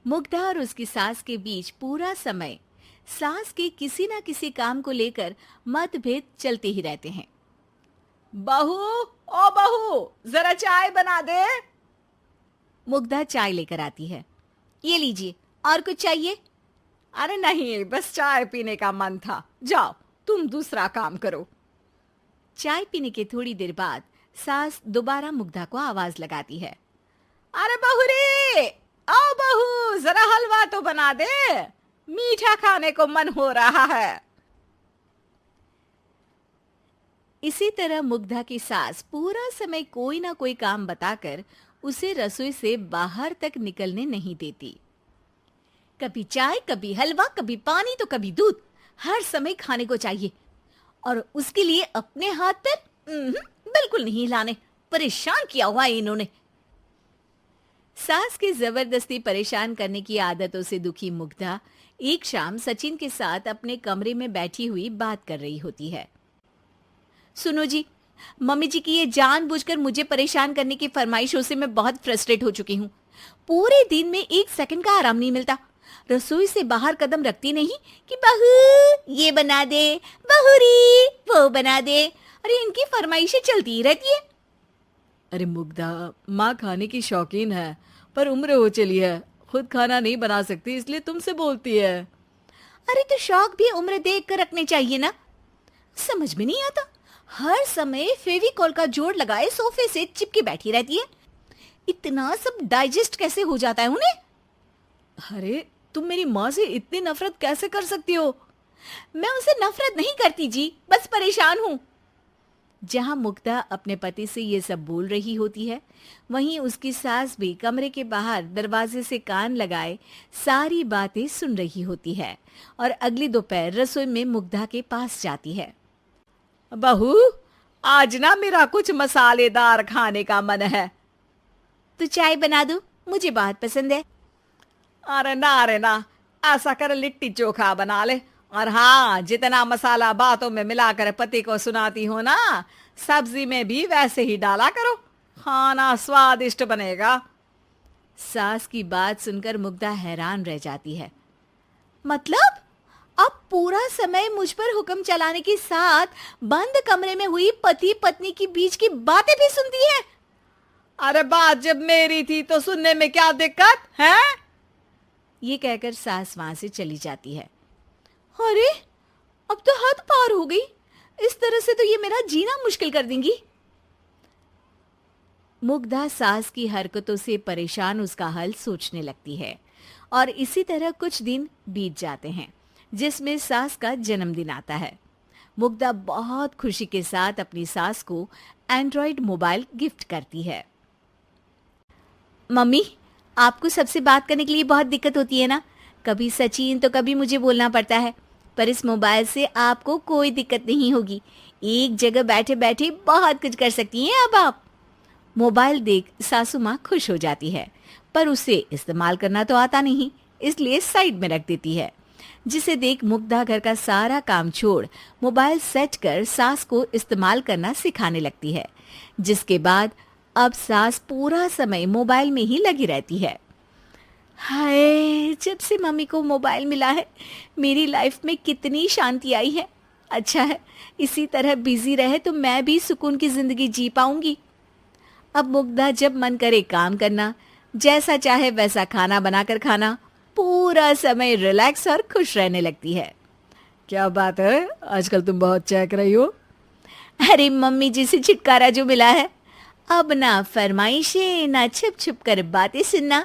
मुग्धा और उसकी सास के बीच पूरा समय सास के किसी न किसी काम को लेकर मतभेद चलते ही रहते हैं। बहू, ओ बहू, जरा चाय बना दे। मुग्धा चाय लेकर आती है। ये लीजिए, और कुछ चाहिए? अरे नहीं, बस चाय पीने का मन था। जाओ, तुम दूसरा काम करो। चाय पीने के थोड़ी देर बाद सास दोबारा मुग्धा को आवाज लगाती है। अरे बहू रे, आओ बहू, जरा हलवा तो बना दे, मीठा खाने को मन हो रहा है। इसी तरह मुग्धा की सास पूरा समय कोई ना कोई काम बताकर उसे रसोई से बाहर तक निकलने नहीं देती। कभी चाय, कभी हलवा, कभी पानी तो कभी दूध, हर समय खाने को चाहिए और उसके लिए अपने हाथ पैर बिल्कुल नहीं हिलाने। परेशान किया हुआ है इन्होंने। सास की जबरदस्ती परेशान करने की आदतों से दुखी मुग्धा एक शाम सचिन के साथ अपने कमरे में बैठी हुई बात कर रही होती है। सुनो जी, मम्मी जी की ये जानबूझकर मुझे परेशान करने की फरमाइशों से मैं बहुत फ्रस्ट्रेट हो चुकी हूँ। पूरे दिन में एक सेकंड का आराम नहीं मिलता। रसोई से बाहर कदम रखती नहीं कि बहू ये बना दे, बहुरी वो बना दे। अरे इनकी फरमाइशें चलती ही रहती है। अरे मुग्धा, माँ खाने की शौकीन है, पर उम्र हो चली है, खुद खाना नहीं बना सकती, इसलिए तुमसे बोलती है। अरे तो शौक भी उम्र देख कर रखने चाहिए ना। समझ में नहीं आता, हर समय फेविकॉल का जोड़ लगाए सोफे से चिपकी बैठी रहती है। इतना सब डाइजेस्ट कैसे हो जाता है उन्हें? अरे तुम मेरी माँ से इतनी नफरत कैसे कर सकती हो? मैं उनसे नफरत नहीं करती जी, बस परेशान हूँ। जहां मुग्धा अपने पति से ये सब बोल रही होती है, वहीं उसकी सास भी कमरे के बाहर दरवाजे से कान लगाए सारी बातें सुन रही होती है और अगली दोपहर रसोई में मुग्धा के पास जाती है। बहू, आज ना मेरा कुछ मसालेदार खाने का मन है। तो चाय बना दूं? मुझे बहुत पसंद है। अरे ना, ऐसा कर लिट्टी चोखा बना ले। और हाँ, जितना मसाला बातों में मिलाकर पति को सुनाती हो ना, सब्जी में भी वैसे ही डाला करो, खाना स्वादिष्ट बनेगा। सास की बात सुनकर मुग्धा हैरान रह जाती है। मतलब अब पूरा समय मुझ पर हुक्म चलाने के साथ बंद कमरे में हुई पति पत्नी की बीच की बातें भी सुनती है? अरे बात जब मेरी थी तो सुनने में क्या दिक्कत है? ये कहकर सास वहां से चली जाती है। अरे अब तो हद पार हो गई। इस तरह से तो ये मेरा जीना मुश्किल कर देंगी। मुग्धा सास की हरकतों से परेशान उसका हल सोचने लगती है और इसी तरह कुछ दिन बीत जाते हैं, जिसमें सास का जन्मदिन आता है। मुग्धा बहुत खुशी के साथ अपनी सास को एंड्रॉयड मोबाइल गिफ्ट करती है। मम्मी, आपको सबसे बात करने के लिए बहुत दिक्कत होती है ना? कभी सचिन तो कभी मुझे बोलना पड़ता है, पर इस मोबाइल से आपको कोई दिक्कत नहीं होगी। एक जगह बैठे बैठे बहुत कुछ कर सकती हैं अब आप। मोबाइल देख सासू माँ खुश हो जाती है, पर उसे इस्तेमाल करना तो आता नहीं, इसलिए साइड में रख देती है। जिसे देख मुग्धा घर का सारा काम छोड़ मोबाइल सेट कर सास को इस्तेमाल करना सिखाने लगती है, जिसके बाद अब सास पूरा समय मोबाइल में ही लगी रहती है। हाय, जब से मम्मी को मोबाइल मिला है मेरी लाइफ में कितनी शांति आई है। अच्छा है, इसी तरह बिजी रहे तो मैं भी सुकून की जिंदगी जी पाऊंगी। अब मुग्धा जब मन करे काम करना, जैसा चाहे वैसा खाना बनाकर खाना, पूरा समय रिलैक्स और खुश रहने लगती है। क्या बात है, आजकल तुम बहुत चहक रही हो। अरे मम्मी जी से छुटकारा जो मिला है, अब ना फरमाइशें ना छुप छुप कर बातें सुनना।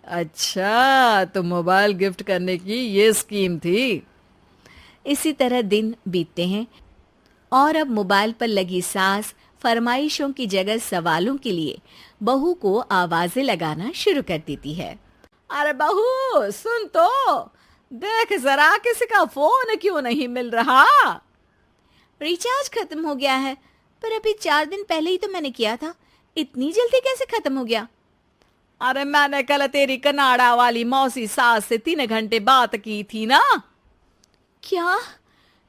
अच्छा, तो मोबाइल गिफ्ट करने की ये स्कीम थी। इसी तरह दिन बीतते हैं और अब मोबाइल पर लगी सास फरमाइशों की जगह सवालों के लिए बहू को आवाजें लगाना शुरू कर देती है। अरे बहू सुन तो, देख जरा किसी का फोन क्यों नहीं मिल रहा? रिचार्ज खत्म हो गया है, पर अभी 4 दिन पहले ही तो मैंने किया था। इतनी जल्दी कैसे खत्म हो गया? अरे मैंने कल तेरी कनाडा वाली मौसी सास से 3 घंटे बात की थी ना। क्या?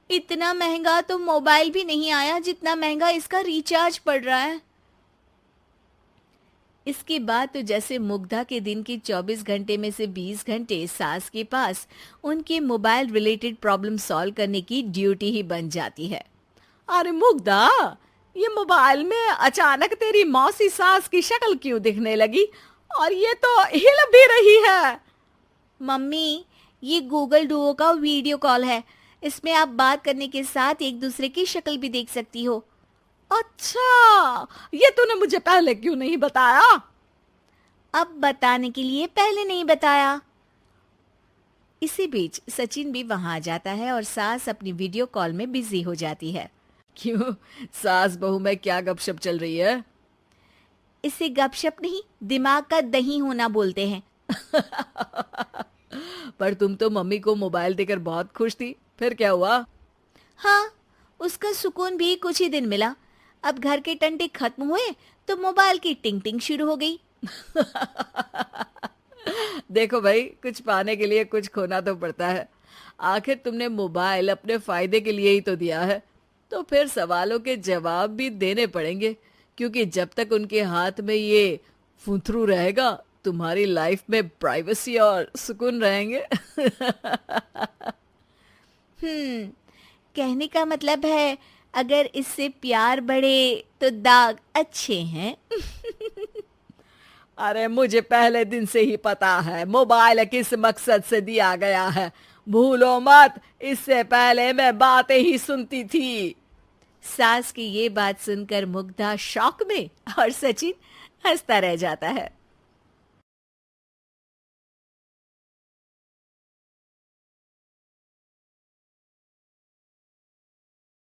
इतना महंगा तो मोबाइल भी नहीं आया जितना महंगा इसका रिचार्ज पड़ रहा है। इसके बाद तो जैसे मुग्धा के दिन के 24 घंटे में से 20 घंटे सास के पास उनके मोबाइल रिलेटेड प्रॉब्लम सॉल्व करने की ड्यूटी ही बन जाती है। अरे मुग्धा, ये मोबाइल में अचानक तेरी मौसी सास की शक्ल क्यों दिखने लगी? और ये तो हिल भी रही है। मम्मी, ये गूगल डुओ का वीडियो कॉल है। इसमें आप बात करने के साथ एक दूसरे की शक्ल भी देख सकती हो। अच्छा, ये तूने मुझे पहले क्यों नहीं बताया? अब बताने के लिए पहले नहीं बताया। इसी बीच सचिन भी वहां आ जाता है और सास अपनी वीडियो कॉल में बिजी हो जाती है। क्यों, सास बहू में क्या गपशप चल रही है? इसे गपशप नहीं, दिमाग का दही होना बोलते हैं। पर तुम तो मम्मी को मोबाइल देकर बहुत खुश थी, फिर क्या हुआ? हाँ, उसका सुकून भी कुछ ही दिन मिला। अब घर के टंटे खत्म हुए तो मोबाइल की टिंग टिंग शुरू हो गई। देखो भाई, कुछ पाने के लिए कुछ खोना तो पड़ता है। आखिर तुमने मोबाइल अपने फायदे के लिए ही तो दिया है, तो फिर सवालों के जवाब भी देने पड़ेंगे, क्योंकि जब तक उनके हाथ में ये फुंथरू रहेगा, तुम्हारी लाइफ में प्राइवेसी और सुकून रहेंगे। कहने का मतलब है अगर इससे प्यार बढ़े तो दाग अच्छे हैं। अरे मुझे पहले दिन से ही पता है मोबाइल किस मकसद से दिया गया है। भूलो मत, इससे पहले मैं बातें ही सुनती थी। सास की ये बात सुनकर मुग्धा शॉक में और सचिन हंसता रह जाता है।